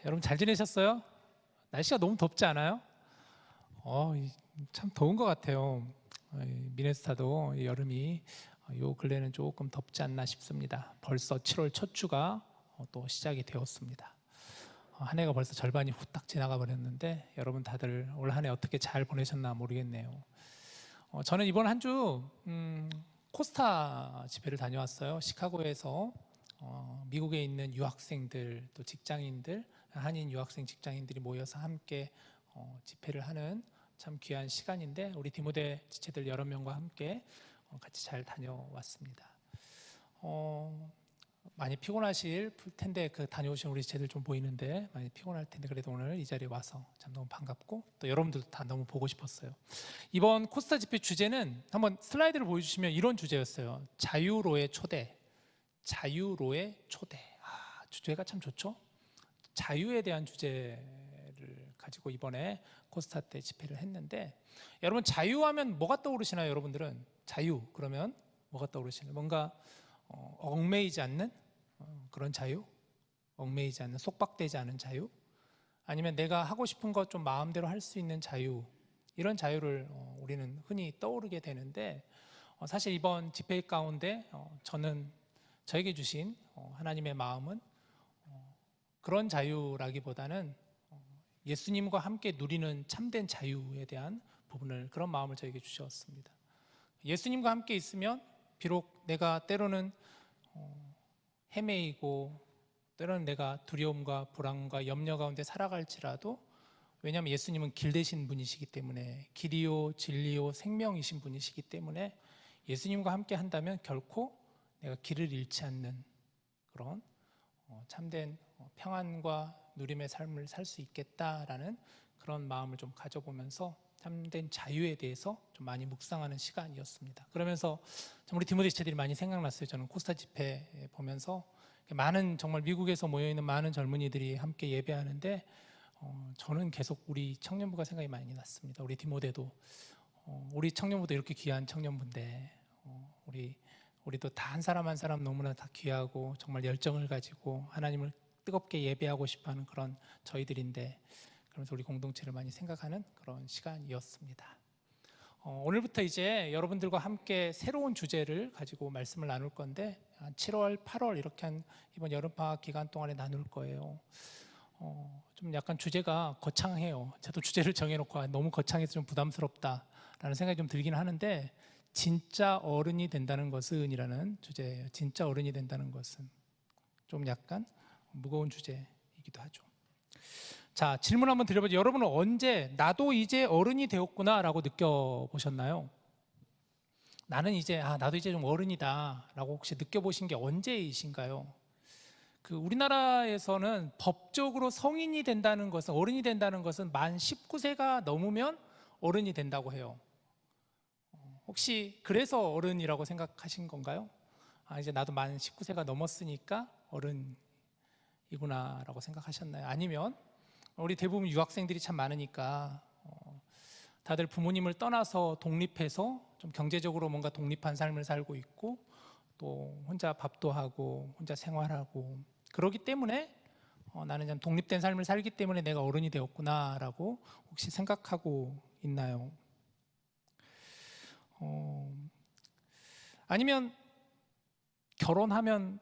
여러분 잘 지내셨어요? 날씨가 너무 덥지 않아요? 참 더운 것 같아요. 미네소타도 이 여름이 요 근래는 조금 덥지 않나 싶습니다. 벌써 7월 첫 주가 또 시작이 되었습니다. 한 해가 벌써 절반이 후딱 지나가 버렸는데 여러분 다들 올 한 해 어떻게 잘 보내셨나 모르겠네요. 저는 이번 한 주 코스타 집회를 다녀왔어요. 시카고에서 미국에 있는 유학생들 또 직장인들, 한인 유학생 직장인들이 모여서 함께 집회를 하는 참 귀한 시간인데 우리 디모데 지체들 여러 명과 함께 같이 잘 다녀왔습니다. 많이 피곤하실 텐데 그 다녀오신 우리 지체들 좀 보이는데 많이 피곤할 텐데 그래도 오늘 이 자리에 와서 참 너무 반갑고 또 여러분들도 다 너무 보고 싶었어요. 이번 코스타 집회 주제는 한번 슬라이드를 보여주시면 이런 주제였어요. 자유로의 초대. 자유로의 초대. 주제가 참 좋죠. 자유에 대한 주제를 가지고 이번에 코스타 때 집회를 했는데 여러분 자유하면 뭐가 떠오르시나요? 여러분들은 자유 그러면 뭐가 떠오르시나요? 뭔가 얽매이지 않는 그런 자유? 얽매이지 않는, 속박되지 않은 자유? 아니면 내가 하고 싶은 것 좀 마음대로 할 수 있는 자유, 이런 자유를 우리는 흔히 떠오르게 되는데 사실 이번 집회 가운데 저에게 주신 하나님의 마음은 그런 자유라기보다는 예수님과 함께 누리는 참된 자유에 대한 부분을, 그런 마음을 저에게 주셨습니다. 예수님과 함께 있으면 비록 내가 때로는 헤매이고 때로는 내가 두려움과 불안과 염려 가운데 살아갈지라도, 왜냐하면 예수님은 길 되신 분이시기 때문에, 길이요 진리요 생명이신 분이시기 때문에 예수님과 함께 한다면 결코 내가 길을 잃지 않는 그런 참된 평안과 누림의 삶을 살 수 있겠다라는 그런 마음을 좀 가져보면서 참된 자유에 대해서 좀 많이 묵상하는 시간이었습니다. 그러면서 우리 디모데 지체들이 많이 생각났어요. 저는 코스타 집회 보면서 많은, 정말 미국에서 모여있는 많은 젊은이들이 함께 예배하는데 저는 계속 우리 청년부가 생각이 많이 났습니다. 우리 디모데도 우리 청년부도 이렇게 귀한 청년부인데 우리도 다 한 사람 한 사람 너무나 다 귀하고 정말 열정을 가지고 하나님을 뜨겁게 예배하고 싶어하는 그런 저희들인데, 그러면서 우리 공동체를 많이 생각하는 그런 시간이었습니다. 오늘부터 이제 여러분들과 함께 새로운 주제를 가지고 말씀을 나눌 건데 한 7월, 8월 이렇게 한 이번 여름방학 기간 동안에 나눌 거예요. 좀 약간 주제가 거창해요. 저도 주제를 정해놓고 너무 거창해서 좀 부담스럽다라는 생각이 좀 들긴 하는데, 진짜 어른이 된다는 것은 이라는 주제예요. 진짜 어른이 된다는 것은 좀 약간 무거운 주제이기도 하죠. 자, 질문 한번 드려보죠. 여러분은 언제 나도 이제 어른이 되었구나 라고 느껴보셨나요? 나도 이제 좀 어른이다 라고 혹시 느껴보신 게 언제이신가요? 우리나라에서는 법적으로 성인이 된다는 것은, 어른이 된다는 것은 만 19세가 넘으면 어른이 된다고 해요. 혹시 그래서 어른이라고 생각하신 건가요? 이제 나도 만 19세가 넘었으니까 어른이구나 라고 생각하셨나요? 아니면 우리 대부분 유학생들이 참 많으니까 다들 부모님을 떠나서 독립해서 좀 경제적으로 뭔가 독립한 삶을 살고 있고 또 혼자 밥도 하고 혼자 생활하고 그러기 때문에 나는 좀 독립된 삶을 살기 때문에 내가 어른이 되었구나 라고 혹시 생각하고 있나요? 아니면 결혼하면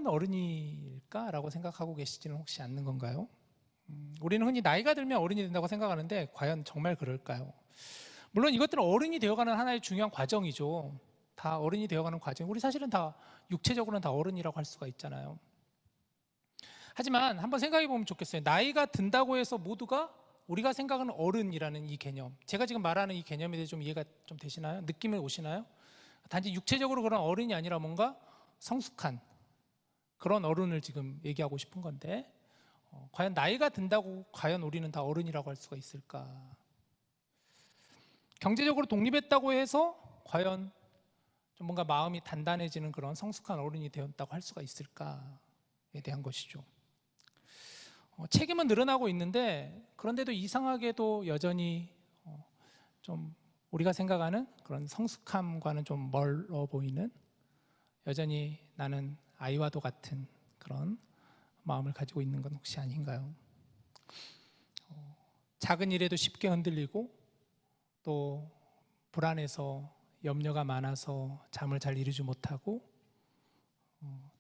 어른일까? 라고 생각하고 계시지는 혹시 않는 건가요? 우리는 흔히 나이가 들면 어른이 된다고 생각하는데 과연 정말 그럴까요? 물론 이것들은 어른이 되어가는 하나의 중요한 과정이죠. 다 어른이 되어가는 과정. 우리 사실은 다 육체적으로는 다 어른이라고 할 수가 있잖아요. 하지만 한번 생각해 보면 좋겠어요. 나이가 든다고 해서 모두가 우리가 생각하는 어른이라는 이 개념, 제가 지금 말하는 이 개념에 대해 좀 이해가 좀 되시나요? 느낌이 오시나요? 단지 육체적으로 그런 어른이 아니라 뭔가 성숙한 그런 어른을 지금 얘기하고 싶은 건데, 과연 나이가 든다고 과연 우리는 다 어른이라고 할 수가 있을까? 경제적으로 독립했다고 해서 과연 좀 뭔가 마음이 단단해지는 그런 성숙한 어른이 되었다고 할 수가 있을까에 대한 것이죠. 책임은 늘어나고 있는데 그런데도 이상하게도 여전히 좀 우리가 생각하는 그런 성숙함과는 좀 멀어 보이는, 여전히 나는 아이와도 같은 그런 마음을 가지고 있는 건 혹시 아닌가요? 작은 일에도 쉽게 흔들리고 또 불안해서 염려가 많아서 잠을 잘 이루지 못하고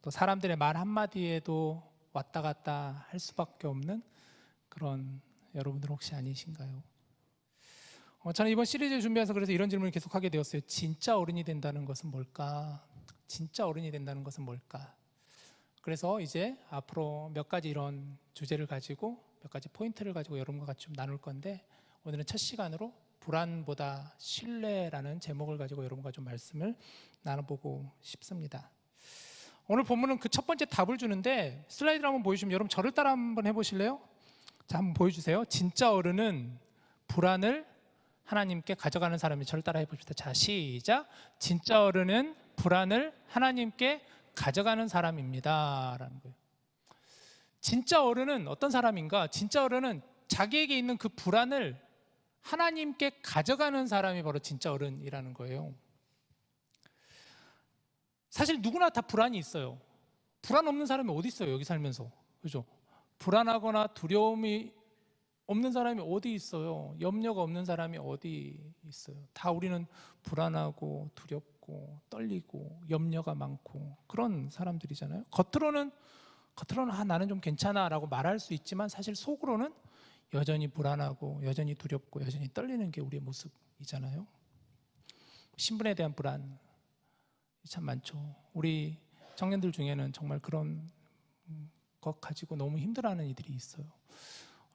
또 사람들의 말 한마디에도 왔다 갔다 할 수밖에 없는 그런 여러분들 혹시 아니신가요? 저는 이번 시리즈 준비해서 그래서 이런 질문을 계속 하게 되었어요. 진짜 어른이 된다는 것은 뭘까? 진짜 어른이 된다는 것은 뭘까? 그래서 이제 앞으로 몇 가지 이런 주제를 가지고 몇 가지 포인트를 가지고 여러분과 같이 좀 나눌 건데, 오늘은 첫 시간으로 불안보다 신뢰라는 제목을 가지고 여러분과 좀 말씀을 나눠보고 싶습니다. 오늘 본문은 그 첫 번째 답을 주는데, 슬라이드를 한번 보여주시면 여러분 저를 따라 한번 해보실래요? 자, 한번 보여주세요. 진짜 어른은 불안을 하나님께 가져가는 사람이. 저를 따라 해봅시다. 자, 시작. 진짜 어른은 불안을 하나님께 가져가는 사람입니다 라는 거예요. 진짜 어른은 어떤 사람인가? 진짜 어른은 자기에게 있는 그 불안을 하나님께 가져가는 사람이 바로 진짜 어른이라는 거예요. 사실 누구나 다 불안이 있어요. 불안 없는 사람이 어디 있어요, 여기 살면서. 그죠? 불안하거나 두려움이 없는 사람이 어디 있어요? 염려가 없는 사람이 어디 있어요? 다 우리는 불안하고 두렵고 떨리고 염려가 많고 그런 사람들이잖아요. 겉으로는 나는 좀 괜찮아 라고 말할 수 있지만 사실 속으로는 여전히 불안하고 여전히 두렵고 여전히 떨리는 게 우리의 모습이잖아요. 신분에 대한 불안 참 많죠. 우리 청년들 중에는 정말 그런 것 가지고 너무 힘들어하는 이들이 있어요.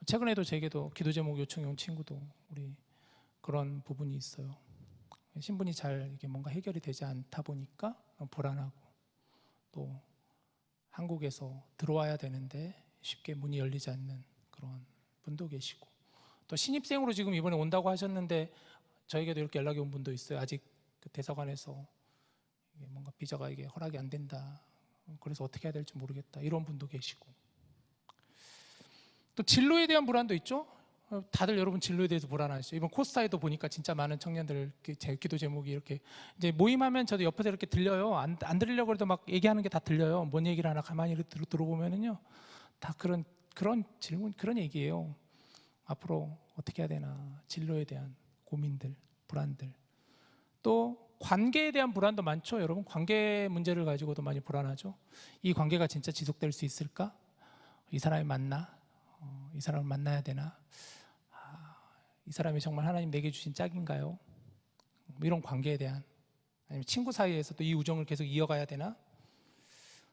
최근에도 제게도 기도 제목 요청해 온 친구도 우리 그런 부분이 있어요. 신분이 잘 이게 뭔가 해결이 되지 않다 보니까 불안하고, 또 한국에서 들어와야 되는데 쉽게 문이 열리지 않는 그런 분도 계시고, 또 신입생으로 지금 이번에 온다고 하셨는데 저에게도 이렇게 연락이 온 분도 있어요. 아직 그 대사관에서 이게 뭔가 비자가 이게 허락이 안 된다, 그래서 어떻게 해야 될지 모르겠다, 이런 분도 계시고, 또 진로에 대한 불안도 있죠. 다들 여러분 진로에 대해서 불안하시죠. 이번 코스타에도 보니까 진짜 많은 청년들 제 기도 제목이 이렇게, 이제 모임하면 저도 옆에서 이렇게 들려요. 안 들으려고 해도 막 얘기하는 게 다 들려요. 뭔 얘기를 하나 가만히 이렇게 들어보면은요, 다 그런 질문, 그런 얘기예요. 앞으로 어떻게 해야 되나, 진로에 대한 고민들, 불안들. 또 관계에 대한 불안도 많죠. 여러분 관계 문제를 가지고도 많이 불안하죠. 이 관계가 진짜 지속될 수 있을까? 이 사람이 맞나? 이 사람을 만나야 되나? 이 사람이 정말 하나님 내게 주신 짝인가요? 이런 관계에 대한, 아니면 친구 사이에서도 이 우정을 계속 이어가야 되나?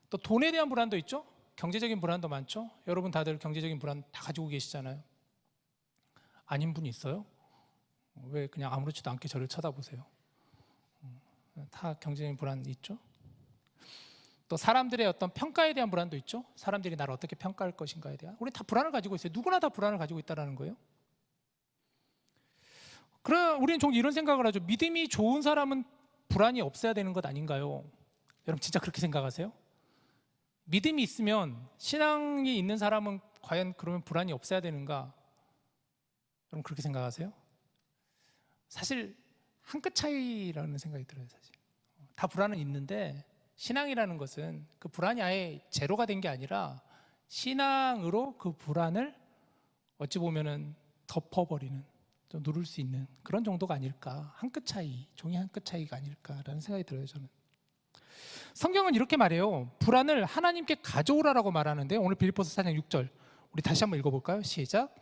또 돈에 대한 불안도 있죠. 경제적인 불안도 많죠. 여러분 다들 경제적인 불안 다 가지고 계시잖아요. 아닌 분이 있어요? 왜 그냥 아무렇지도 않게 저를 쳐다보세요? 다 경제적인 불안 있죠. 또 사람들의 어떤 평가에 대한 불안도 있죠. 사람들이 나를 어떻게 평가할 것인가에 대한, 우리 다 불안을 가지고 있어요. 누구나 다 불안을 가지고 있다는 거예요. 그럼 우리는 좀 이런 생각을 하죠. 믿음이 좋은 사람은 불안이 없어야 되는 것 아닌가요? 여러분 진짜 그렇게 생각하세요? 믿음이 있으면, 신앙이 있는 사람은 과연 그러면 불안이 없어야 되는가? 여러분 그렇게 생각하세요? 사실 한 끗 차이라는 생각이 들어요. 사실 다 불안은 있는데, 신앙이라는 것은 그 불안이 아예 제로가 된 게 아니라 신앙으로 그 불안을 어찌 보면은 덮어버리는, 좀 누를 수 있는 그런 정도가 아닐까. 한 끗 차이, 종이 한 끗 차이가 아닐까라는 생각이 들어요. 저는 성경은 이렇게 말해요. 불안을 하나님께 가져오라라고 말하는데, 오늘 빌립보서 4장 6절 우리 다시 한번 읽어볼까요? 시작.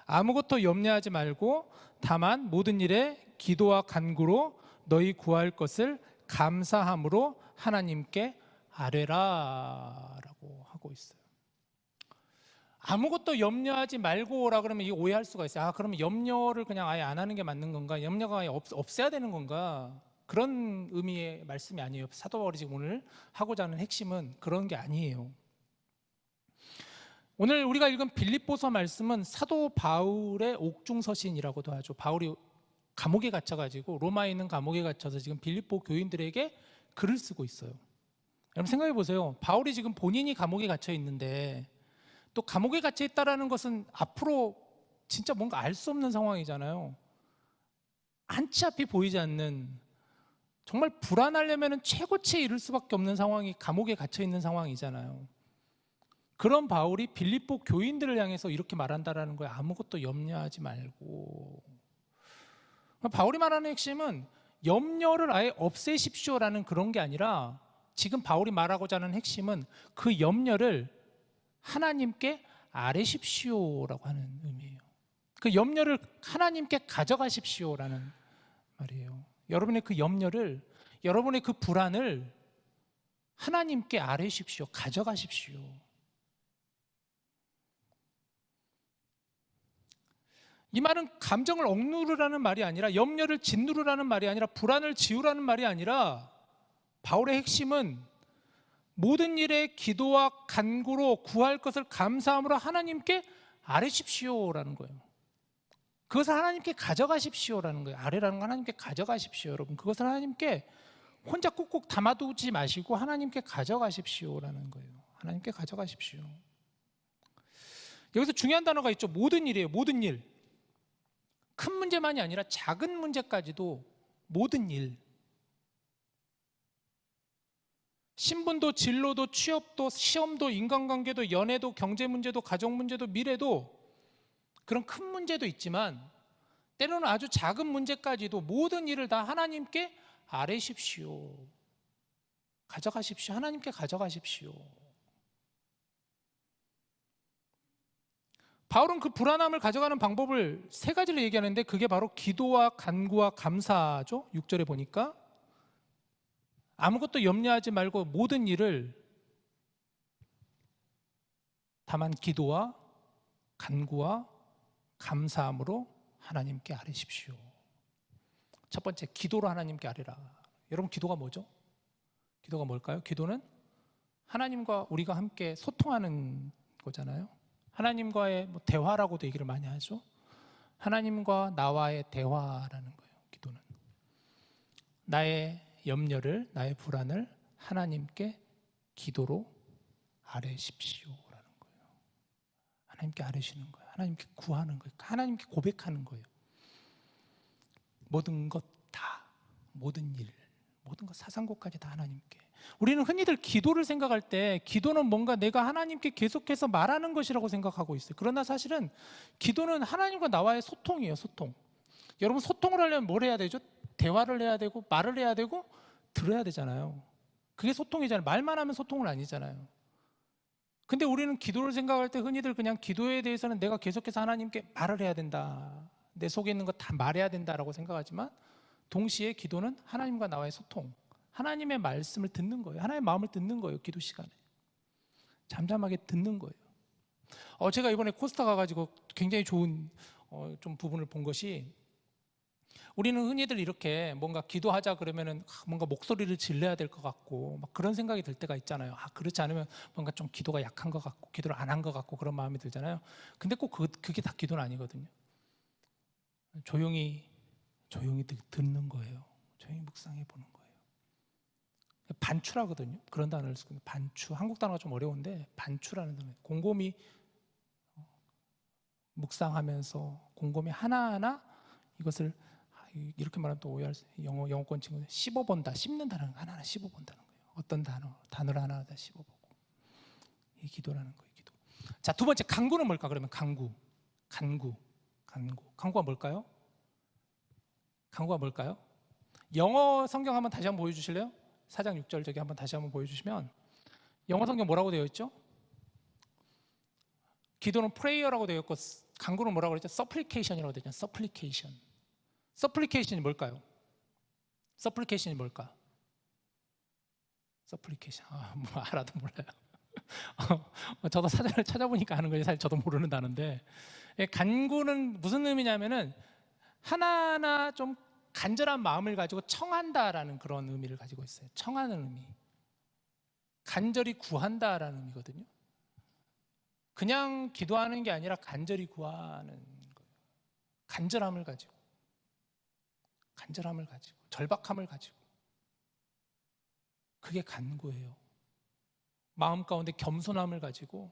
아무것도 염려하지 말고 다만 모든 일에 기도와 간구로 너희 구할 것을 감사함으로 하나님께 아뢰라 라고 하고 있어요. 아무것도 염려하지 말고라 그러면 이게 오해할 수가 있어요. 그러면 염려를 그냥 아예 안 하는 게 맞는 건가? 염려가 아예 없애야 되는 건가? 그런 의미의 말씀이 아니에요. 사도 바울이 지금 오늘 하고자 하는 핵심은 그런 게 아니에요. 오늘 우리가 읽은 빌립보서 말씀은 사도 바울의 옥중서신이라고도 하죠. 바울이 감옥에 갇혀가지고, 로마에 있는 감옥에 갇혀서 지금 빌립보 교인들에게 글을 쓰고 있어요. 여러분 생각해 보세요. 바울이 지금 본인이 감옥에 갇혀 있는데, 또 감옥에 갇혀 있다라는 것은 앞으로 진짜 뭔가 알 수 없는 상황이잖아요. 한치 앞이 보이지 않는, 정말 불안하려면 최고치에 이를 수밖에 없는 상황이 감옥에 갇혀 있는 상황이잖아요. 그런 바울이 빌립보 교인들을 향해서 이렇게 말한다라는 거예요. 아무것도 염려하지 말고. 바울이 말하는 핵심은 염려를 아예 없애십시오라는 그런 게 아니라, 지금 바울이 말하고자 하는 핵심은 그 염려를 하나님께 아뢰십시오라고 하는 의미예요. 그 염려를 하나님께 가져가십시오라는 말이에요. 여러분의 그 염려를, 여러분의 그 불안을 하나님께 아뢰십시오. 가져가십시오. 이 말은 감정을 억누르라는 말이 아니라, 염려를 짓누르라는 말이 아니라, 불안을 지우라는 말이 아니라, 바울의 핵심은 모든 일에 기도와 간구로 구할 것을 감사함으로 하나님께 아뢰십시오라는 거예요. 그것을 하나님께 가져가십시오라는 거예요. 아뢰라는 건 하나님께 가져가십시오. 여러분, 그것을 하나님께 혼자 꾹꾹 담아두지 마시고 하나님께 가져가십시오라는 거예요. 하나님께 가져가십시오. 여기서 중요한 단어가 있죠. 모든 일이에요. 모든 일. 큰 문제만이 아니라 작은 문제까지도 모든 일. 신분도 진로도 취업도 시험도 인간관계도 연애도 경제 문제도 가정 문제도 미래도, 그런 큰 문제도 있지만 때로는 아주 작은 문제까지도 모든 일을 다 하나님께 아뢰십시오. 가져가십시오. 하나님께 가져가십시오. 바울은 그 불안함을 가져가는 방법을 세 가지를 얘기하는데, 그게 바로 기도와 간구와 감사죠. 6절에 보니까 아무것도 염려하지 말고 모든 일을 다만 기도와 간구와 감사함으로 하나님께 아뢰십시오. 첫 번째, 기도로 하나님께 아뢰라. 여러분, 기도가 뭐죠? 기도가 뭘까요? 기도는 하나님과 우리가 함께 소통하는 거잖아요. 하나님과의 대화라고도 얘기를 많이 하죠. 하나님과 나와의 대화라는 거예요. 기도는 나의 염려를, 나의 불안을 하나님께 기도로 아뢰십시오라는 거예요. 하나님께 아뢰시는 거예요. 하나님께 구하는 거예요. 하나님께 고백하는 거예요. 모든 것 다, 모든 일, 모든 것 사상고까지 다 하나님께. 우리는 흔히들 기도를 생각할 때 기도는 뭔가 내가 하나님께 계속해서 말하는 것이라고 생각하고 있어요. 그러나 사실은 기도는 하나님과 나와의 소통이에요. 소통. 여러분, 소통을 하려면 뭘 해야 되죠? 대화를 해야 되고 말을 해야 되고 들어야 되잖아요. 그게 소통이잖아요. 말만 하면 소통은 아니잖아요. 근데 우리는 기도를 생각할 때 흔히들 그냥 기도에 대해서는 내가 계속해서 하나님께 말을 해야 된다, 내 속에 있는 거 다 말해야 된다라고 생각하지만, 동시에 기도는 하나님과 나와의 소통, 하나님의 말씀을 듣는 거예요. 하나님의 마음을 듣는 거예요. 기도 시간에 잠잠하게 듣는 거예요. 제가 이번에 코스타 가가지고 굉장히 좋은 좀 부분을 본 것이, 우리는 흔히들 이렇게 뭔가 기도하자 그러면은 뭔가 목소리를 질러야 될 것 같고 막 그런 생각이 들 때가 있잖아요. 그렇지 않으면 뭔가 좀 기도가 약한 것 같고 기도를 안 한 것 같고 그런 마음이 들잖아요. 근데 꼭 그게 다 기도는 아니거든요. 조용히 듣는 거예요. 조용히 묵상해 보는 거예요. 반추라거든요. 그런 단어를 쓰고, 반추, 한국 단어가 좀 어려운데 반추라는 단어. 곰곰이 묵상하면서 곰곰이 하나하나 이것을, 이렇게 말하면 또 오해할 수 있어요. 영어권 친구들 씹어본다, 씹는다는 거, 하나하나 씹어본다는 거예요. 어떤 단어를 하나하나 다 씹어보고. 이 기도라는 거예요. 기도. 자, 두 번째, 간구는 뭘까? 그러면 간구가 뭘까요? 간구가 뭘까요? 영어 성경 한번 다시 한번 보여주실래요? 4장 6절 저기 한번 다시 한번 보여주시면, 영어 성경 뭐라고 되어 있죠? 기도는 prayer라고 되어 있고 간구는 뭐라고 그랬죠? supplication이라고 되어 있잖아요. supplication이 뭘까요? supplication이 뭘까? supplication, 뭐 알아도 몰라요. 저도 사전을 찾아보니까 아는 거지, 사실 저도 모르는 단어인데, 간구는 무슨 의미냐면은 하나하나 좀 간절한 마음을 가지고 청한다라는 그런 의미를 가지고 있어요. 청하는 의미, 간절히 구한다라는 의미거든요. 그냥 기도하는 게 아니라 간절히 구하는 거예요. 간절함을 가지고, 절박함을 가지고. 그게 간구예요. 마음 가운데 겸손함을 가지고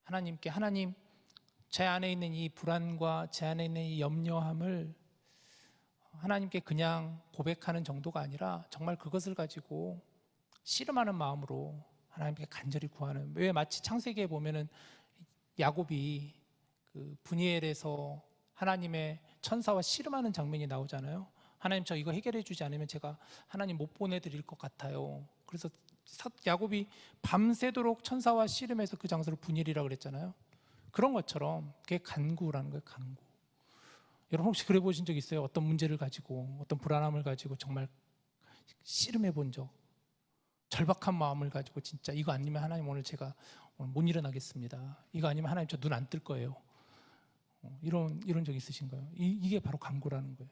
하나님께, 하나님, 제 안에 있는 이 불안과 제 안에 있는 이 염려함을 하나님께 그냥 고백하는 정도가 아니라 정말 그것을 가지고 씨름하는 마음으로 하나님께 간절히 구하는. 왜 마치 창세기에 보면은 야곱이 그 브니엘에서 하나님의 천사와 씨름하는 장면이 나오잖아요. 하나님, 저 이거 해결해 주지 않으면 제가 하나님 못 보내드릴 것 같아요. 그래서 야곱이 밤새도록 천사와 씨름해서 그 장소를 브니엘이라고 그랬잖아요. 그런 것처럼 그게 간구라는 거예요. 간구. 여러분 혹시 그래 보신 적 있어요? 어떤 문제를 가지고, 어떤 불안함을 가지고 정말 씨름해 본 적, 절박한 마음을 가지고 진짜 이거 아니면 하나님 오늘 제가 오늘 못 일어나겠습니다. 이거 아니면 하나님 저 눈 안 뜰 거예요. 이런 적 있으신가요? 이게 바로 간구라는 거예요.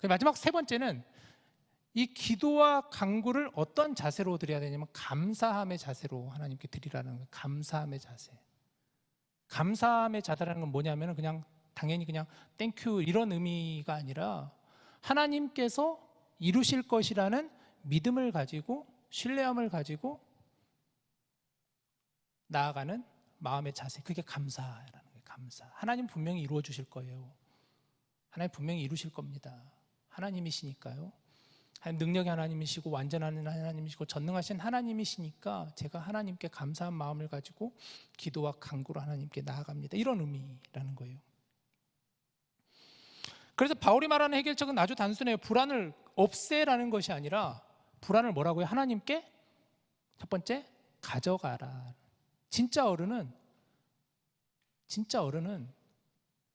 마지막 세 번째는 이 기도와 간구를 어떤 자세로 드려야 되냐면 감사함의 자세로 하나님께 드리라는 거예요. 감사함의 자세. 감사함의 자세라는 건 뭐냐면 그냥 당연히 그냥 땡큐 이런 의미가 아니라 하나님께서 이루실 것이라는 믿음을 가지고 신뢰함을 가지고 나아가는 마음의 자세. 그게 감사라는 거예요. 감사. 하나님 분명히 이루어 주실 거예요. 하나님 분명히 이루실 겁니다. 하나님이시니까요. 능력의 하나님이시고 완전한 하나님이시고 전능하신 하나님이시니까 제가 하나님께 감사한 마음을 가지고 기도와 간구로 하나님께 나아갑니다. 이런 의미라는 거예요. 그래서 바울이 말하는 해결책은 아주 단순해요. 불안을 없애라는 것이 아니라 불안을 뭐라고요? 하나님께 첫 번째 가져가라. 진짜 어른은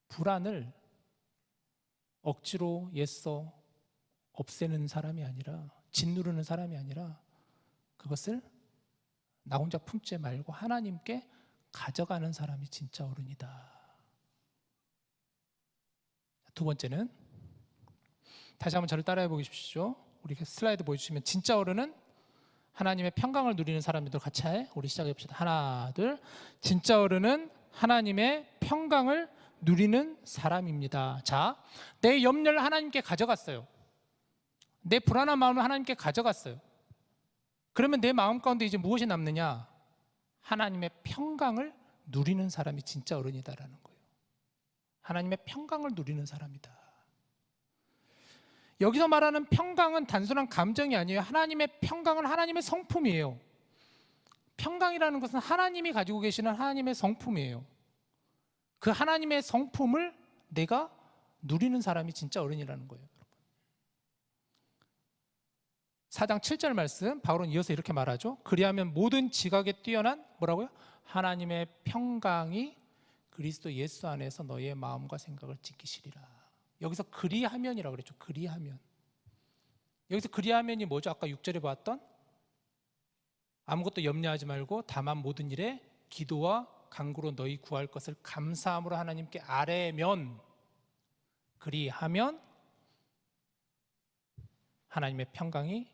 불안을 억지로 애써 없애는 사람이 아니라 짓누르는 사람이 아니라 그것을 나 혼자 품지 말고 하나님께 가져가는 사람이 진짜 어른이다. 두 번째는 다시 한번 저를 따라해 보십시오. 우리 슬라이드 보여주시면 진짜 어른은 하나님의 평강을 누리는 사람들도 같이 해. 우리 시작해 봅시다. 하나, 둘. 진짜 어른은 하나님의 평강을 누리는 사람입니다. 자, 내 염려를 하나님께 가져갔어요. 내 불안한 마음을 하나님께 가져갔어요. 그러면 내 마음 가운데 이제 무엇이 남느냐? 하나님의 평강을 누리는 사람이 진짜 어른이다라는 거예요. 하나님의 평강을 누리는 사람이다. 여기서 말하는 평강은 단순한 감정이 아니에요. 하나님의 평강은 하나님의 성품이에요. 평강이라는 것은 하나님이 가지고 계시는 하나님의 성품이에요. 그 하나님의 성품을 내가 누리는 사람이 진짜 어른이라는 거예요. 4장 7절 말씀 바울은 이어서 이렇게 말하죠. 그리하면 모든 지각에 뛰어난 뭐라고요? 하나님의 평강이 그리스도 예수 안에서 너희의 마음과 생각을 지키시리라. 여기서 그리하면이라고 그랬죠. 그리하면. 여기서 그리하면이 뭐죠? 아까 6절에 봤던 아무것도 염려하지 말고 다만 모든 일에 기도와 간구로 너희 구할 것을 감사함으로 하나님께 아뢰면, 그리하면 하나님의 평강이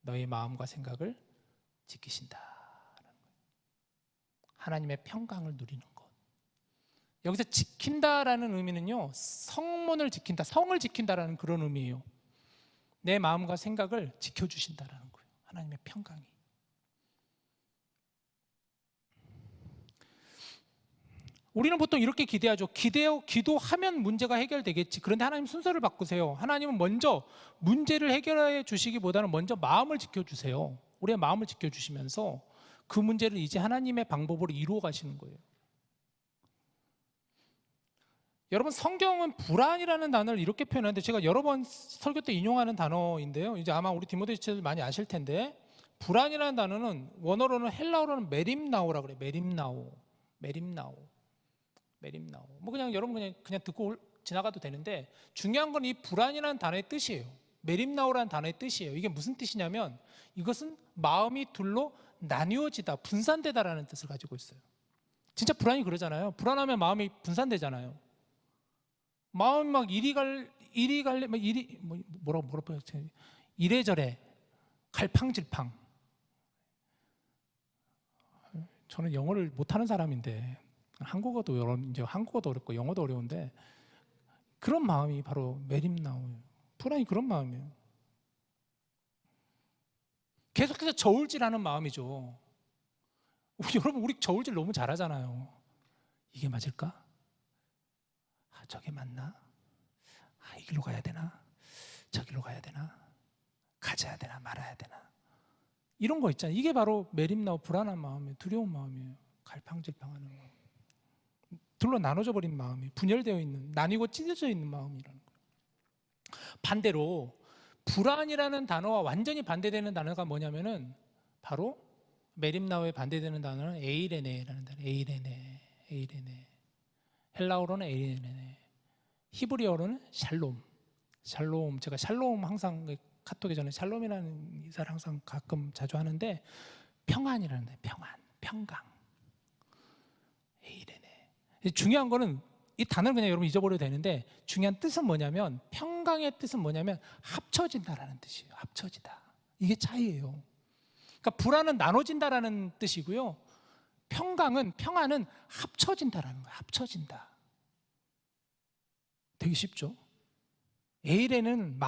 너희 마음과 생각을 지키신다. 하나님의 평강을 누리는 것. 여기서 지킨다라는 의미는요, 성문을 지킨다, 성을 지킨다라는 그런 의미예요. 내 마음과 생각을 지켜주신다라는 거예요. 하나님의 평강이. 우리는 보통 이렇게 기대하죠. 기도하면 문제가 해결되겠지. 그런데 하나님 순서를 바꾸세요. 하나님은 먼저 문제를 해결해 주시기보다는 먼저 마음을 지켜주세요. 우리의 마음을 지켜주시면서 그 문제를 이제 하나님의 방법으로 이루어 가시는 거예요. 여러분, 성경은 불안이라는 단어를 이렇게 표현하는데 제가 여러 번 설교 때 인용하는 단어인데요. 이제 아마 우리 디모데후서를 많이 아실 텐데, 불안이라는 단어는 원어로는 헬라어로는 메림나오라고 그래요. 메림나오. 뭐 그냥 여러분 그냥 듣고 지나가도 되는데, 중요한 건 이 불안이라는 단어의 뜻이에요. 메림나오라는 단어의 뜻이에요. 이게 무슨 뜻이냐면 이것은 마음이 둘로 나뉘어지다, 분산되다라는 뜻을 가지고 있어요. 진짜 불안이 그러잖아요. 불안하면 마음이 분산되잖아요. 마음이 막 뭐라고 이래저래 갈팡질팡. 저는 영어를 못하는 사람인데 한국어도 어렵고 영어도 어려운데 그런 마음이 바로 메림나오예요. 불안이 그런 마음이에요. 계속해서 저울질하는 마음이죠. 여러분, 우리 저울질 너무 잘하잖아요. 이게 맞을까? 저게 맞나? 이 길로 가야 되나? 저길로 가야 되나? 가져야 되나 말아야 되나? 이런 거 있잖아요. 이게 바로 메림나고 불안한 마음이에요. 두려운 마음이에요. 갈팡질팡하는 마음. 둘로 나눠져 버린 마음이 분열되어 있는, 나뉘고 찢어져 있는 마음이라는 거예요. 반대로 불안이라는 단어와 완전히 반대되는 단어가 뭐냐면은 바로 메림나오에 반대되는 단어는 에이레네라는 단어. 에이레네. 헬라어로는 에이레네. 히브리어로는 샬롬. 제가 샬롬 항상 카톡에 저는 샬롬이라는 인사를 항상 가끔 자주 하는데 평안이라는 데 평강. 에이레네. 중요한 거는 이 단어는 그냥 여러분 잊어버려도 되는데 중요한 뜻은 뭐냐면 평강의 뜻은 뭐냐면 합쳐진다라는 뜻이에요. 합쳐지다. 이게 차이예요. 그러니까 불안은 나눠진다라는 뜻이고요. 평안은 합쳐진다라는 거예요. 합쳐진다. 되게 쉽죠? 에일에는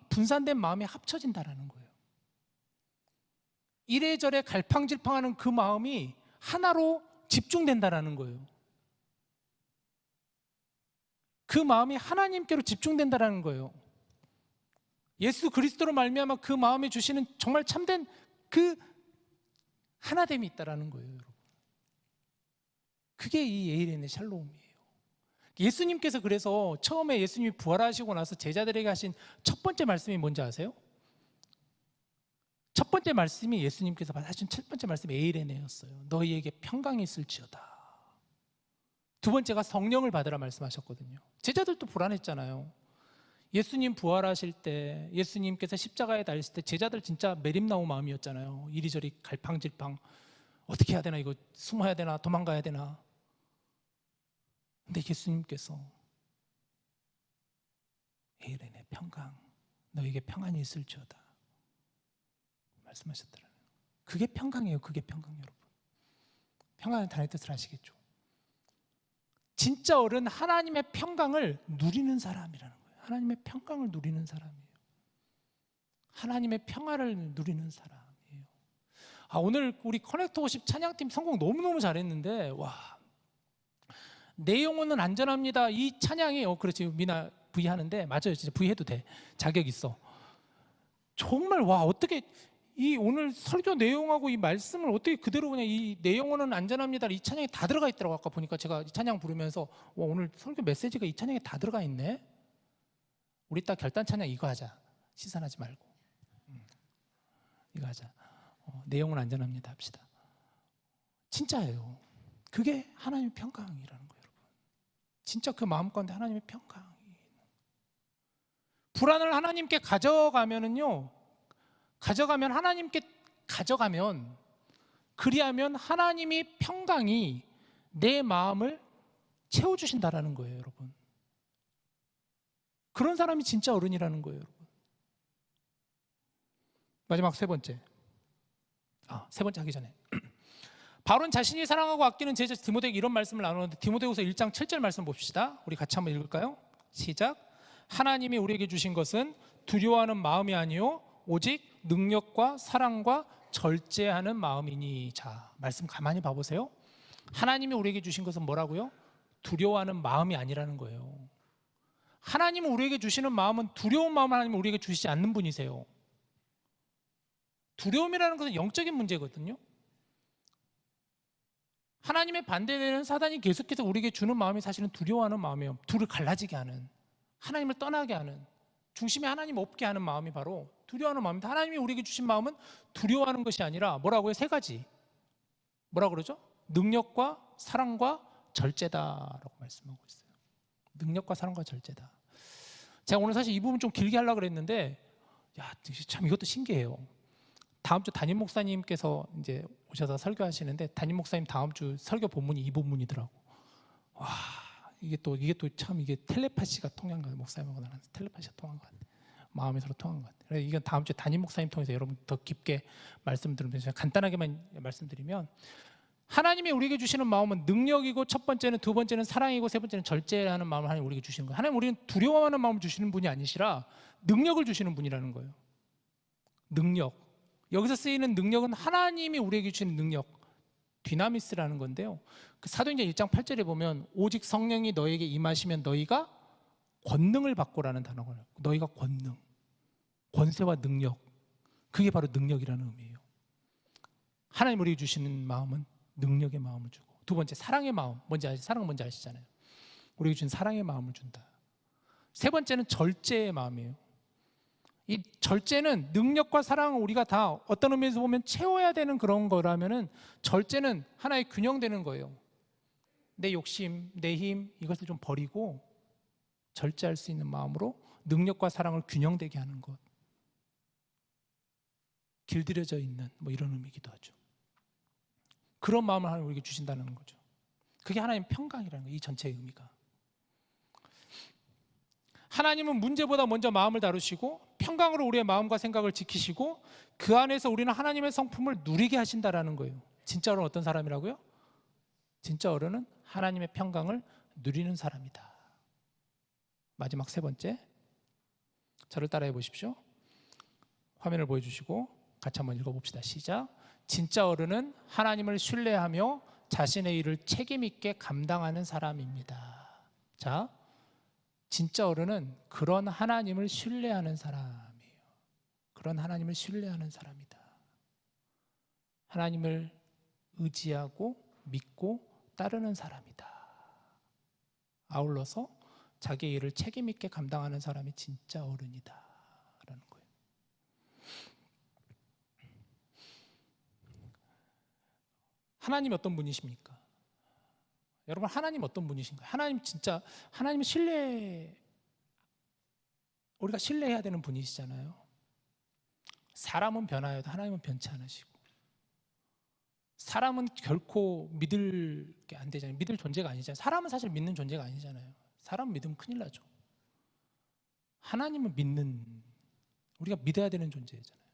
분산된 마음이 합쳐진다라는 거예요. 이래저래 갈팡질팡하는 그 마음이 하나로 집중된다라는 거예요. 그 마음이 하나님께로 집중된다라는 거예요. 예수 그리스도로 말미암아 그 마음에 주시는 정말 참된 그 하나됨이 있다라는 거예요, 여러분. 그게 이 에일엔의 샬롬이에요. 예수님께서 그래서 처음에 예수님이 부활하시고 나서 제자들에게 하신 첫 번째 말씀이 뭔지 아세요? 첫 번째 말씀이 예수님께서 하신 첫 번째 말씀이 에일엔이었어요. 너희에게 평강이 있을지어다. 두 번째가 성령을 받으라 말씀하셨거든요. 제자들도 불안했잖아요. 예수님 부활하실 때, 예수님께서 십자가에 달리실 때 제자들 진짜 메림나오 마음이었잖아요. 이리저리 갈팡질팡, 어떻게 해야 되나, 이거 숨어야 되나, 도망가야 되나. 근데 예수님께서 에일엔의 평강, 너에게 평안이 있을지어다 말씀하셨더라고요. 그게 평강이에요. 그게 평강. 여러분, 평안은 단의 뜻을 아시겠죠? 진짜 어른 하나님의 평강을 누리는 사람이라는 거예요. 하나님의 평강을 누리는 사람이에요. 하나님의 평화를 누리는 사람이에요. 오늘 우리 커넥터 50 찬양팀 성공 너무너무 잘했는데, 내 영혼은 안전합니다. 이 찬양이 그렇지, 미나 V 하는데 맞아요. 진짜 V 해도 돼. 자격 있어. 정말 어떻게 이 오늘 설교 내용하고 이 말씀을 어떻게 그대로 그냥 이 내 영혼은 안전합니다. 이 찬양이 다 들어가 있더라고. 아까 보니까 제가 이 찬양 부르면서 오늘 설교 메시지가 이 찬양에 다 들어가 있네. 우리 딱 결단 찬양 이거 하자. 시선하지 말고 이거 하자. 내 영혼 안전합니다 합시다. 진짜예요. 그게 하나님의 평강이라는 거예요, 여러분. 진짜 그 마음 가운데 하나님의 평강이. 불안을 하나님께 가져가면은요, 하나님께 가져가면, 그리하면 하나님이 평강이 내 마음을 채워주신다라는 거예요, 여러분. 그런 사람이 진짜 어른이라는 거예요, 여러분. 마지막 세 번째 하기 전에 바울은 자신이 사랑하고 아끼는 제자 디모데에게 이런 말씀을 나누는데, 디모데후서 1장 7절 말씀 봅시다. 우리 같이 한번 읽을까요? 시작. 하나님이 우리에게 주신 것은 두려워하는 마음이 아니요 오직 능력과 사랑과 절제하는 마음이니. 자, 말씀 가만히 봐보세요. 하나님이 우리에게 주신 것은 뭐라고요? 두려워하는 마음이 아니라는 거예요. 하나님은 우리에게 주시는 마음은 두려운 마음을 하나님은 우리에게 주시지 않는 분이세요. 두려움이라는 것은 영적인 문제거든요. 하나님의 반대되는 사단이 계속해서 우리에게 주는 마음이 사실은 두려워하는 마음이에요. 둘을 갈라지게 하는, 하나님을 떠나게 하는, 중심에 하나님 없게 하는 마음이 바로 두려워하는 마음입니다. 하나님이 우리에게 주신 마음은 두려워하는 것이 아니라 뭐라고요? 세 가지. 뭐라 그러죠? 능력과 사랑과 절제다라고 말씀하고 있어요. 능력과 사랑과 절제다. 제가 오늘 사실 이 부분 좀 길게 하려고 그랬는데, 참 이것도 신기해요. 다음 주 담임 목사님께서 이제 오셔서 설교하시는데, 담임 목사님 다음 주 설교 본문이 이 본문이더라고. 이게 또 참 이게 텔레파시가 통한 거예요. 목사님하고 나는 텔레파시가 통한 것 같아요. 마음이 서로 통한 것 같아요. 그래서 이건 다음 주에 담임 목사님 통해서 여러분 더 깊게 말씀드리면, 제가 간단하게만 말씀드리면, 하나님이 우리에게 주시는 마음은 능력이고, 첫 번째는, 두 번째는 사랑이고, 세 번째는 절제하는 마음을 하나님 우리에게 주시는 거예요. 하나님 우리는 두려워하는 마음을 주시는 분이 아니시라 능력을 주시는 분이라는 거예요. 능력. 여기서 쓰이는 능력은 하나님이 우리에게 주시는 능력, 디나미스라는 건데요. 그 사도행전 1장 8절에 보면 오직 성령이 너에게 임하시면 너희가 권능을 받고라는 단어가 나와요. 너희가 권능, 권세와 능력, 그게 바로 능력이라는 의미예요. 하나님 우리에게 주시는 마음은 능력의 마음을 주고, 두 번째 사랑의 마음. 사랑은 뭔지 아시잖아요. 우리에게 준 사랑의 마음을 준다. 세 번째는 절제의 마음이에요. 이 절제는 능력과 사랑을 우리가 다 어떤 의미에서 보면 채워야 되는 그런 거라면은, 절제는 하나의 균형되는 거예요. 내 욕심, 내 힘, 이것을 좀 버리고 절제할 수 있는 마음으로 능력과 사랑을 균형되게 하는 것, 길들여져 있는 뭐 이런 의미이기도 하죠. 그런 마음을 하나님 우리에게 주신다는 거죠. 그게 하나님의 평강이라는 거예요. 이 전체의 의미가. 하나님은 문제보다 먼저 마음을 다루시고 평강으로 우리의 마음과 생각을 지키시고 그 안에서 우리는 하나님의 성품을 누리게 하신다라는 거예요. 진짜 어른은 어떤 사람이라고요? 진짜 어른은 하나님의 평강을 누리는 사람이다. 마지막 세 번째, 저를 따라해 보십시오. 화면을 보여주시고 같이 한번 읽어봅시다. 시작. 진짜 어른은 하나님을 신뢰하며 자신의 일을 책임 있게 감당하는 사람입니다. 자, 진짜 어른은 그런 하나님을 신뢰하는 사람이에요. 그런 하나님을 신뢰하는 사람이다. 하나님을 의지하고 믿고 따르는 사람이다. 아울러서 자기의 일을 책임 있게 감당하는 사람이 진짜 어른이다 라는 거예요. 하나님이 어떤 분이십니까? 여러분, 하나님 어떤 분이신가요? 하나님 진짜, 하나님은 우리가 신뢰해야 되는 분이시잖아요. 사람은 변하여도 하나님은 변치 않으시고, 사람은 결코 믿을 게 안 되잖아요. 믿을 존재가 아니잖아요. 사람은 사실 믿는 존재가 아니잖아요. 사람 믿으면 큰일 나죠. 하나님은 우리가 믿어야 되는 존재잖아요.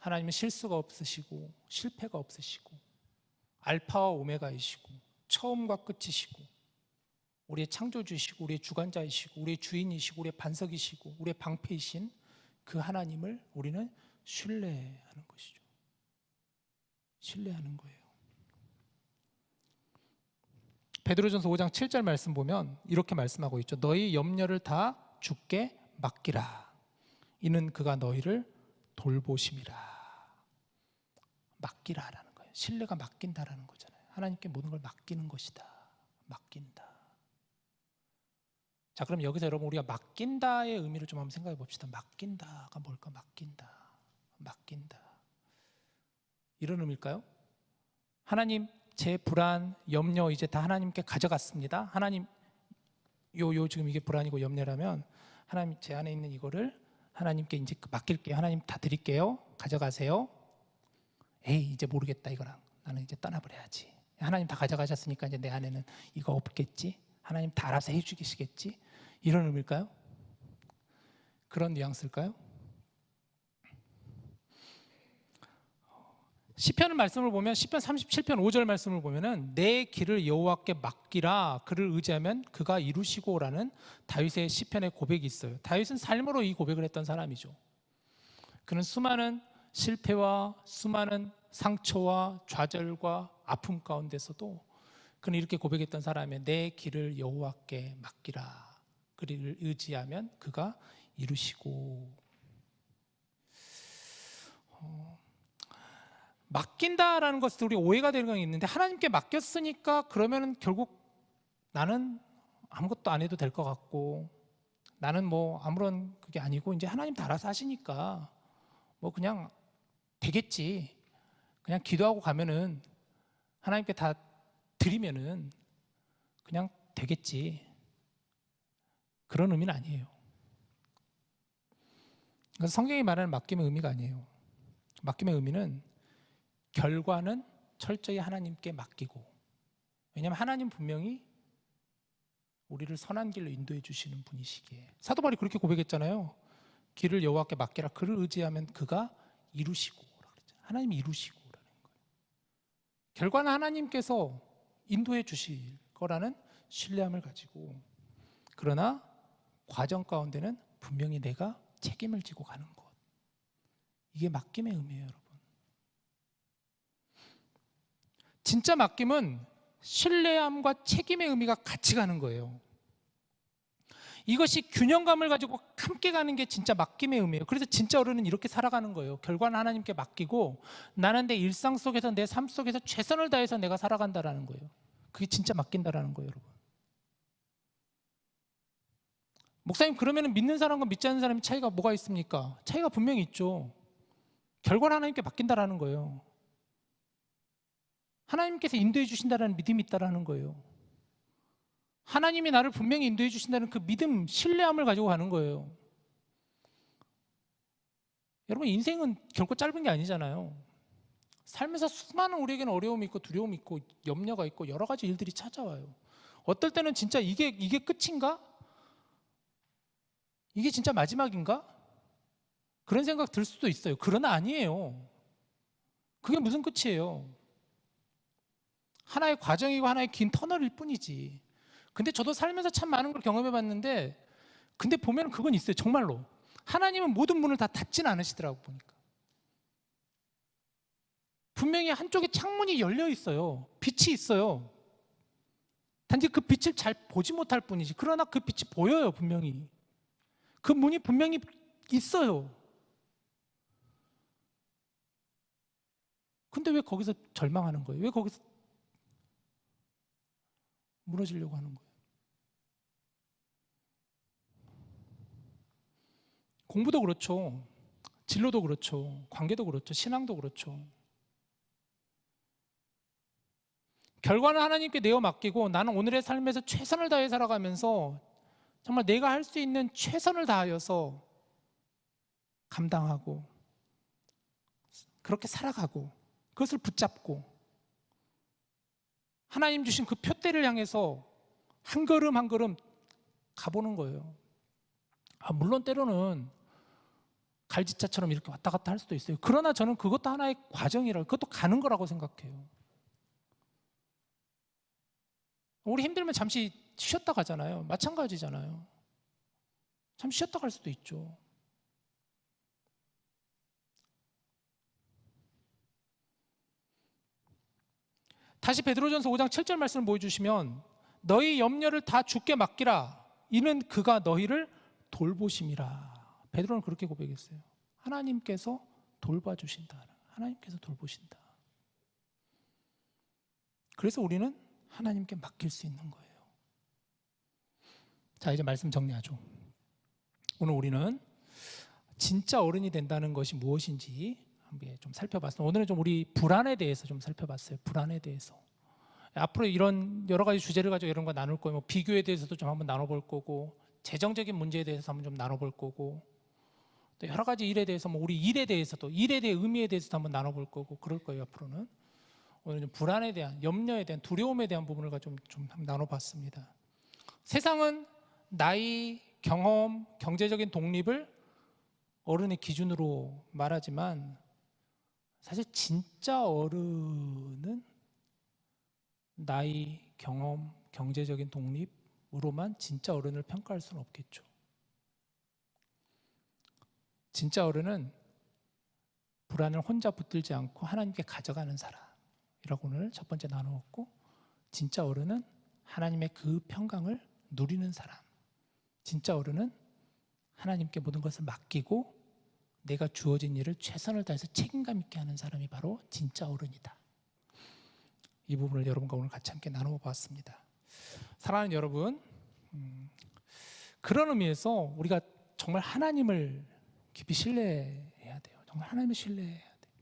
하나님은 실수가 없으시고 실패가 없으시고 알파와 오메가이시고 처음과 끝이시고 우리의 창조주이시고 우리의 주관자이시고 우리의 주인이시고 우리의 반석이시고 우리의 방패이신 그 하나님을 우리는 신뢰하는 것이죠. 신뢰하는 거예요. 베드로전서 5장 7절 말씀 보면 이렇게 말씀하고 있죠. 너희 염려를 다 주께 맡기라. 이는 그가 너희를 돌보심이라. 맡기라라는 거예요. 신뢰가 맡긴다라는 거잖아요. 하나님께 모든 걸 맡기는 것이다. 맡긴다. 자, 그럼 여기서 여러분 우리가 맡긴다의 의미를 좀 한번 생각해 봅시다. 맡긴다가 뭘까? 맡긴다. 이런 의미일까요? 하나님, 제 불안, 염려 이제 다 하나님께 가져갔습니다. 하나님, 지금 이게 불안이고 염려라면 하나님 제 안에 있는 이거를 하나님께 이제 맡길게요. 하나님 다 드릴게요. 가져가세요. 에이, 이제 모르겠다 이거랑. 나는 이제 떠나버려야지. 하나님 다 가져가셨으니까 이제 내 안에는 이거 없겠지. 하나님 다 알아서 해주시겠지. 이런 의미일까요? 그런 뉘앙스일까요? 시편의 말씀을 보면 시편 37편 5절 말씀을 보면은 내 길을 여호와께 맡기라. 그를 의지하면 그가 이루시고라는 다윗의 시편의 고백이 있어요. 다윗은 삶으로 이 고백을 했던 사람이죠. 그는 수많은 실패와 수많은 상처와 좌절과 아픔 가운데서도 그는 이렇게 고백했던 사람이에요. 내 길을 여호와께 맡기라. 그를 의지하면 그가 이루시고. 맡긴다라는 것을 우리 오해가 되는 게 있는데, 하나님께 맡겼으니까 그러면은 결국 나는 아무것도 안 해도 될 것 같고, 나는 뭐 아무런 그게 아니고 이제 하나님 다 알아서 하시니까 뭐 그냥 되겠지. 그냥 기도하고 가면은 하나님께 다 드리면은 그냥 되겠지. 그런 의미는 아니에요. 그래서 성경이 말하는 맡김의 의미가 아니에요. 맡김의 의미는 결과는 철저히 하나님께 맡기고, 왜냐하면 하나님 분명히 우리를 선한 길로 인도해 주시는 분이시기에. 사도 바울이 그렇게 고백했잖아요. 길을 여호와께 맡기라. 그를 의지하면 그가 이루시고. 하나님이 이루시고라는 거예요. 결과는 하나님께서 인도해 주실 거라는 신뢰함을 가지고, 그러나 과정 가운데는 분명히 내가 책임을 지고 가는 것. 이게 맡김의 의미예요, 여러분. 진짜 맡김은 신뢰함과 책임의 의미가 같이 가는 거예요. 이것이 균형감을 가지고 함께 가는 게 진짜 맡김의 의미예요. 그래서 진짜 어른은 이렇게 살아가는 거예요. 결과는 하나님께 맡기고 나는 내 일상 속에서, 내 삶 속에서 최선을 다해서 내가 살아간다라는 거예요. 그게 진짜 맡긴다라는 거예요, 여러분. 목사님, 그러면 믿는 사람과 믿지 않는 사람의 차이가 뭐가 있습니까? 차이가 분명히 있죠. 결과는 하나님께 맡긴다라는 거예요. 하나님께서 인도해 주신다라는 믿음이 있다라는 거예요. 하나님이 나를 분명히 인도해 주신다는 그 믿음, 신뢰함을 가지고 가는 거예요. 여러분, 인생은 결코 짧은 게 아니잖아요. 삶에서 수많은 우리에게는 어려움이 있고 두려움이 있고 염려가 있고 여러 가지 일들이 찾아와요. 어떨 때는 진짜 이게 끝인가? 이게 진짜 마지막인가? 그런 생각 들 수도 있어요. 그러나 아니에요. 그게 무슨 끝이에요? 하나의 과정이고 하나의 긴 터널일 뿐이지. 근데 저도 살면서 참 많은 걸 경험해 봤는데, 근데 보면 그건 있어요. 정말로 하나님은 모든 문을 다 닫진 않으시더라고. 보니까 분명히 한쪽에 창문이 열려 있어요. 빛이 있어요. 단지 그 빛을 잘 보지 못할 뿐이지. 그러나 그 빛이 보여요. 분명히 그 문이 분명히 있어요. 근데 왜 거기서 절망하는 거예요? 왜 거기서 무너지려고 하는 거예요? 공부도 그렇죠. 진로도 그렇죠. 관계도 그렇죠. 신앙도 그렇죠. 결과는 하나님께 내어 맡기고 나는 오늘의 삶에서 최선을 다해 살아가면서 정말 내가 할 수 있는 최선을 다하여서 감당하고 그렇게 살아가고 그것을 붙잡고 하나님 주신 그 표대를 향해서 한 걸음 한 걸음 가보는 거예요. 물론 때로는 갈지자처럼 이렇게 왔다 갔다 할 수도 있어요. 그러나 저는 그것도 하나의 과정이라고, 그것도 가는 거라고 생각해요. 우리 힘들면 잠시 쉬었다 가잖아요. 마찬가지잖아요. 잠시 쉬었다 갈 수도 있죠. 다시 베드로전서 5장 7절 말씀을 보여주시면 너희 염려를 다 주께 맡기라. 이는 그가 너희를 돌보심이라. 베드로는 그렇게 고백했어요. 하나님께서 돌봐주신다. 하나님께서 돌보신다. 그래서 우리는 하나님께 맡길 수 있는 거예요. 자, 이제 말씀 정리하죠. 오늘 우리는 진짜 어른이 된다는 것이 무엇인지 한번 좀 살펴봤습니다. 오늘은 좀 우리 불안에 대해서 좀 살펴봤어요. 불안에 대해서. 앞으로 이런 여러 가지 주제를 가지고 이런 거 나눌 거예요. 비교에 대해서도 좀 한번 나눠볼 거고, 재정적인 문제에 대해서 한번 좀 나눠볼 거고, 또 여러 가지 일에 대해서 우리 일에 대해서도, 일에 대한 의미에 대해서도 한번 나눠볼 거고 그럴 거예요. 앞으로는 오늘 좀 불안에 대한, 염려에 대한, 두려움에 대한 부분을 좀 한번 나눠봤습니다. 세상은 나이, 경험, 경제적인 독립을 어른의 기준으로 말하지만 사실 진짜 어른은 나이, 경험, 경제적인 독립으로만 진짜 어른을 평가할 수는 없겠죠. 진짜 어른은 불안을 혼자 붙들지 않고 하나님께 가져가는 사람이라고 오늘 첫 번째 나누었고, 진짜 어른은 하나님의 그 평강을 누리는 사람, 진짜 어른은 하나님께 모든 것을 맡기고 내가 주어진 일을 최선을 다해서 책임감 있게 하는 사람이 바로 진짜 어른이다. 이 부분을 여러분과 오늘 같이 함께 나누어 보았습니다. 사랑하는 여러분, 그런 의미에서 우리가 정말 하나님을 깊이 신뢰해야 돼요. 정말 하나님을 신뢰해야 돼요.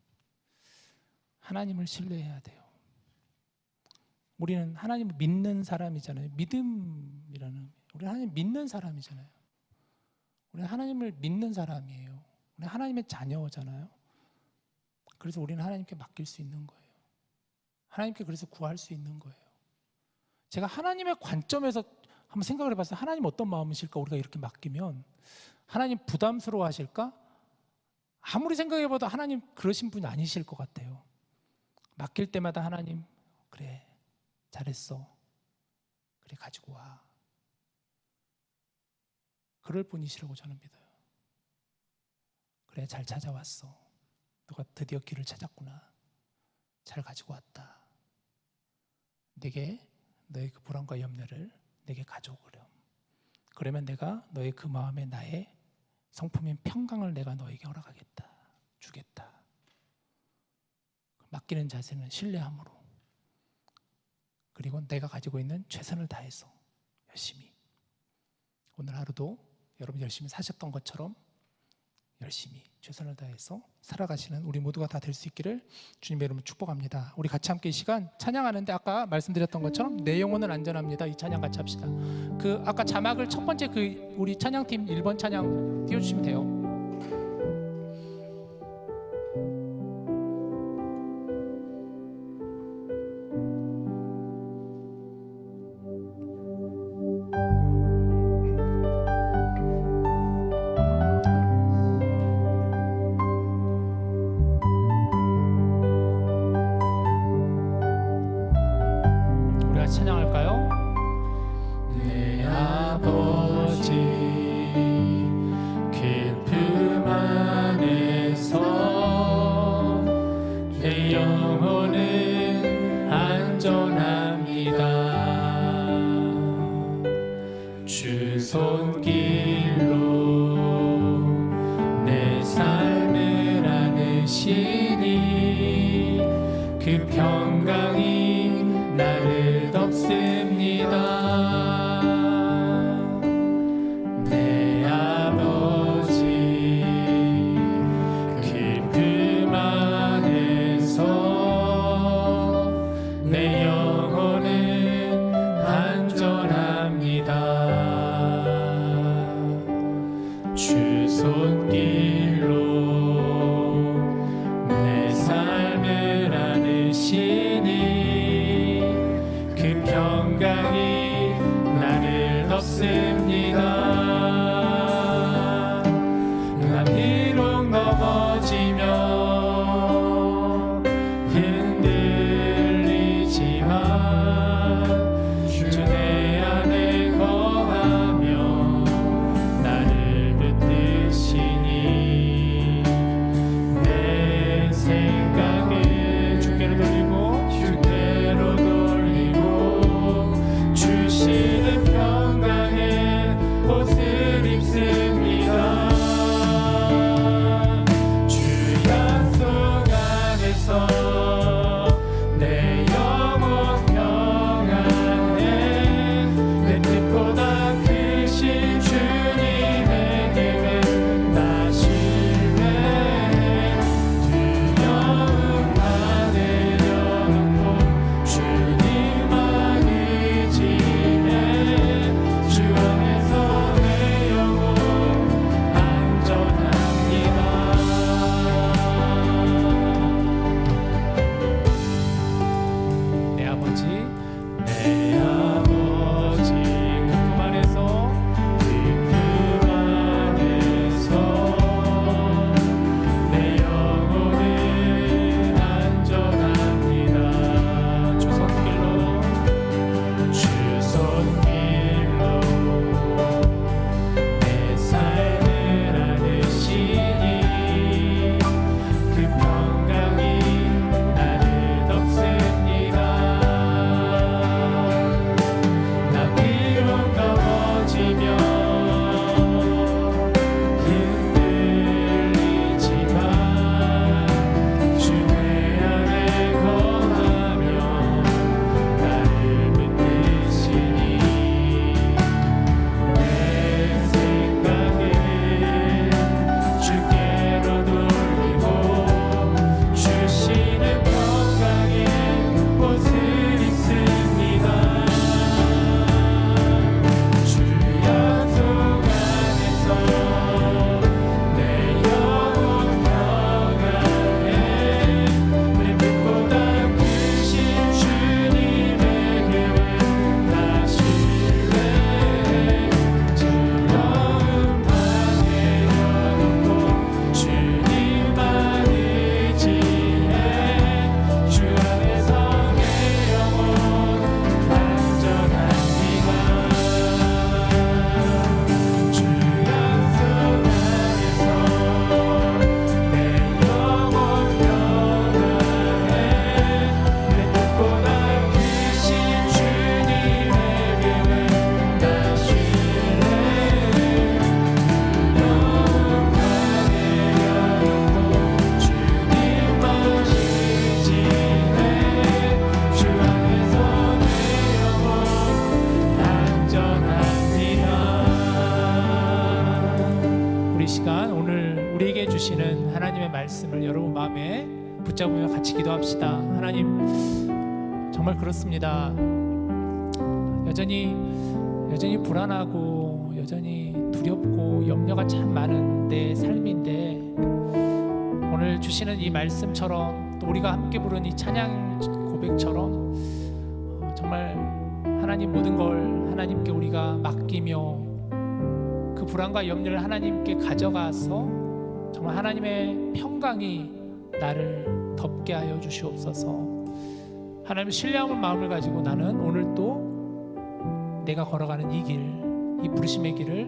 하나님을 신뢰해야 돼요. 우리는 하나님을 믿는 사람이잖아요. 믿음이라는, 우리는 하나님 믿는 사람이잖아요. 우리는 하나님을 믿는 사람이에요. 우리는 하나님의 자녀잖아요. 그래서 우리는 하나님께 맡길 수 있는 거예요. 하나님께 그래서 구할 수 있는 거예요. 제가 하나님의 관점에서 한번 생각을 해봤어요. 하나님 어떤 마음이실까? 우리가 이렇게 맡기면 하나님 부담스러워 하실까? 아무리 생각해봐도 하나님 그러신 분이 아니실 것 같아요. 맡길 때마다 하나님, 그래, 잘했어, 그래, 가지고 와, 그럴 분이시라고 저는 믿어요. 그래, 잘 찾아왔어, 너가 드디어 길을 찾았구나, 잘 가지고 왔다, 내게 너의 그 불안과 염려를 내게 가져오렴. 그러면 내가 너의 그 마음에 나의 성품인 평강을 내가 너에게 허락하겠다, 주겠다. 맡기는 자세는 신뢰함으로, 그리고 내가 가지고 있는 최선을 다해서 열심히, 오늘 하루도 여러분 열심히 사셨던 것처럼 열심히 최선을 다해서 살아가시는 우리 모두가 다 될 수 있기를 주님의 이름으로 축복합니다. 우리 같이 함께 이 시간 찬양하는데 아까 말씀드렸던 것처럼 내 영혼은 안전합니다. 이 찬양 같이 합시다. 그 아까 자막을 첫 번째 그 우리 찬양팀 1번 찬양 띄워주시면 돼요. 찬양할까요? 내 아버지 깊음 안에서 내 영혼은 안전합니다. 주 손길로 내 삶을 안으시니 그 평강이 나를 덮습니다. 내 아버지 깊음 안에서 내 영혼은 안전합니다. 주 손길로 내 삶을 안으시니 그 평강이 나를 덮습니다. 난 비록 넘어지며 흔들리지만 주 내 안에 거하며 나를 붙드시니 내 생각을 주께로 돌리고 주께로 주시는 평강에 주시는 하나님의 말씀을 여러분 마음에 붙잡으며 같이 기도합시다. 하나님, 정말 그렇습니다. 여전히 불안하고 여전히 두렵고 염려가 참 많은 내 삶인데, 오늘 주시는 이 말씀처럼 또 우리가 함께 부른 이 찬양 고백처럼 정말 하나님 모든 걸 하나님께 우리가 맡기며 그 불안과 염려를 하나님께 가져가서 정말 하나님의 평강이 나를 덮게 하여 주시옵소서. 하나님 신뢰하는 마음을 가지고 나는 오늘 또 내가 걸어가는 이 길, 이 부르심의 길을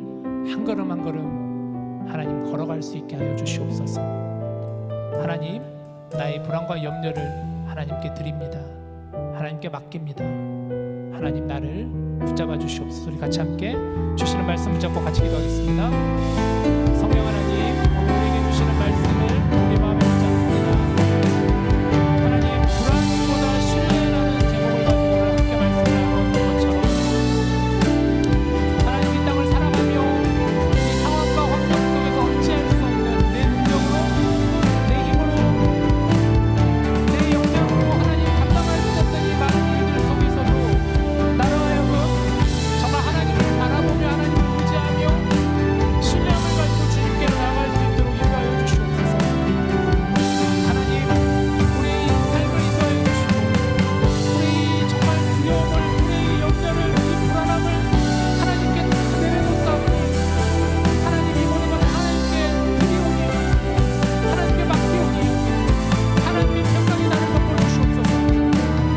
한 걸음 한 걸음 하나님 걸어갈 수 있게 하여 주시옵소서. 하나님, 나의 불안과 염려를 하나님께 드립니다. 하나님께 맡깁니다. 하나님, 나를 붙잡아 주시옵소서. 우리 같이 함께 주시는 말씀 붙잡고 같이 기도하겠습니다. 성령 하나님, 오늘 우리에게 주시는 말씀을 우리 마음에 붙잡습니다. 하나님, 불안보다 신뢰라는 제목을 가지고 오늘 함께 말씀을 나누는 것처럼 하나님, 이 땅을 살아가며 이 상황과 환경 속에서 어찌할 수 없는 내 능력으로, 내 힘으로, 내 역량으로 하나님 감당할 수 없는 이 많은 일들 속에서도 나로 하여금 정말 하나님을 바라보며 하나님을 의지하며 신뢰함을 가지고 주님께로 나아갈 수 있도록 인도하여 주시옵소서. 하나님, 우리의 삶을 인도하여 주시고 우리 정말 두려움을, 우리의 염려를, 우리 불안함을 하나님께 다 내려놓사오니 하나님, 이 모든 것을 하나님께 드리오니 하나님께 맡기오니 하나님의 평강이 나를 덮어주시옵소서.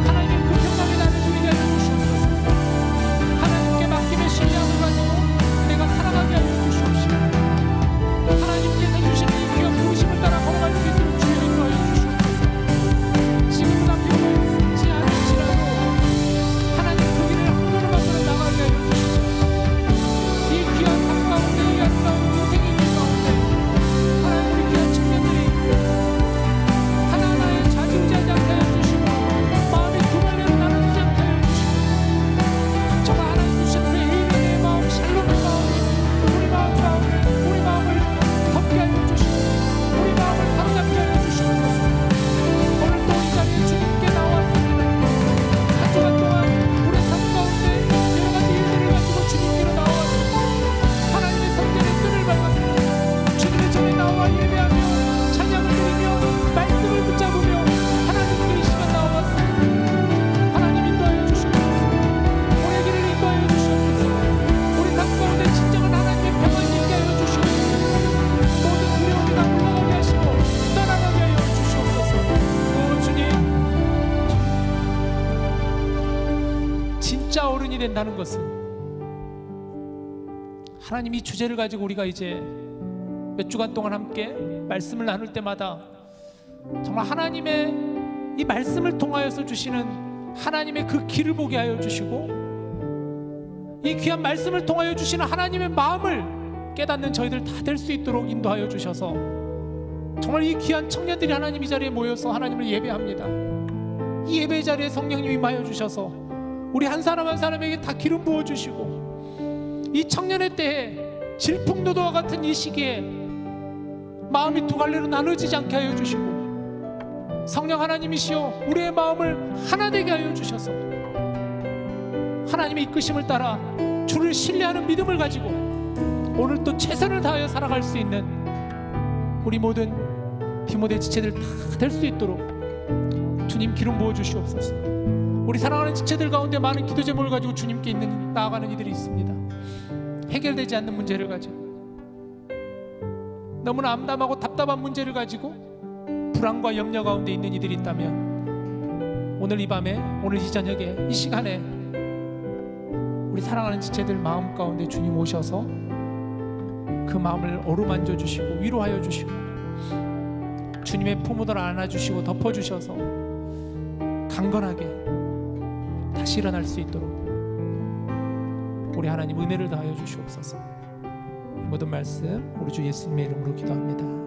하나님의 그 평강이 나를 누리게 하여 주시옵소서. 하나님께 맡김의 신뢰함을 가지고 내가 살아가게 하여 주시옵시고 하나님께서 주시는 이 귀한 부르심을 따라 걸어갈 수 있도록 주여 인도하여 주시옵소서. 지금은 앞에 보이지 않을지라도 하나님 그 길을 한 걸음 한 걸음 나가게 하여 주시옵소서. 이 귀한 삶 가운데, 이 아름다운 인생의 길 가운데 하나님, 우리 귀한 청년들이 하나하나에 좌지우지하지 않게 하여 주시고 마음이 두말레로 나눠지지 않게 하여 주시고 정말 하나님 주신 그 에이든의 마음, 샬롬의 마음이 우리 마음을 덮게 하여 주시고 우리 마음을 사로잡게 하여 주시옵소서. 오늘 또 이 자리에 주님께 나왔습니다. 한 주간 동안 우리 삶 가운데 여러 가지 일들을 가지고 주님께로 나와서 하나님의 성전의 끈을 밟았습니다. 주님의 전에 나와 예배하며 찬양을 드리며 말씀을 붙잡으며 하나님께 이 시간 나와봤습니다. 하나님 인도하여 주시옵소서. 우리의 길을 인도하여 주시옵소서. 우리 삶 가운데 진정한 하나님의 평안을 있게 하여 주시옵소서. 모든 두려움이 다 물러가게 하시고 떠나가게 하여 주시옵소서. 오 주님, 진짜 어른이 된다는 것은 하나님, 이 주제를 가지고 우리가 이제 몇 주간 동안 함께 말씀을 나눌 때마다 정말 하나님의 이 말씀을 통하여서 주시는 하나님의 그 길을 보게 하여 주시고 이 귀한 말씀을 통하여 주시는 하나님의 마음을 깨닫는 저희들 다 될 수 있도록 인도하여 주셔서 정말 이 귀한 청년들이 하나님 이 자리에 모여서 하나님을 예배합니다. 이 예배 자리에 성령님이 임하여 주셔서 우리 한 사람 한 사람에게 다 기름 부어 주시고 이 청년의 때에 질풍노도와 같은 이 시기에 마음이 두 갈래로 나눠지지 않게 하여 주시고 성령 하나님이시여 우리의 마음을 하나 되게 하여 주셔서 하나님의 이끄심을 따라 주를 신뢰하는 믿음을 가지고 오늘 또 최선을 다하여 살아갈 수 있는 우리 모든 디모데 지체들 다 될 수 있도록 주님 기름 부어 주시옵소서. 우리 사랑하는 지체들 가운데 많은 기도 제목을 가지고 주님께 나아가는 이들이 있습니다. 해결되지 않는 문제를 가지고 너무나 암담하고 답답한 문제를 가지고 불안과 염려 가운데 있는 이들이 있다면 오늘 이 밤에, 오늘 이 저녁에, 이 시간에 우리 사랑하는 지체들 마음 가운데 주님 오셔서 그 마음을 어루만져 주시고 위로하여 주시고 주님의 품으로 안아주시고 덮어주셔서 강건하게 다시 일어날 수 있도록 우리 하나님 은혜를 다하여 주시옵소서. 이 모든 말씀 우리 주 예수님의 이름으로 기도합니다.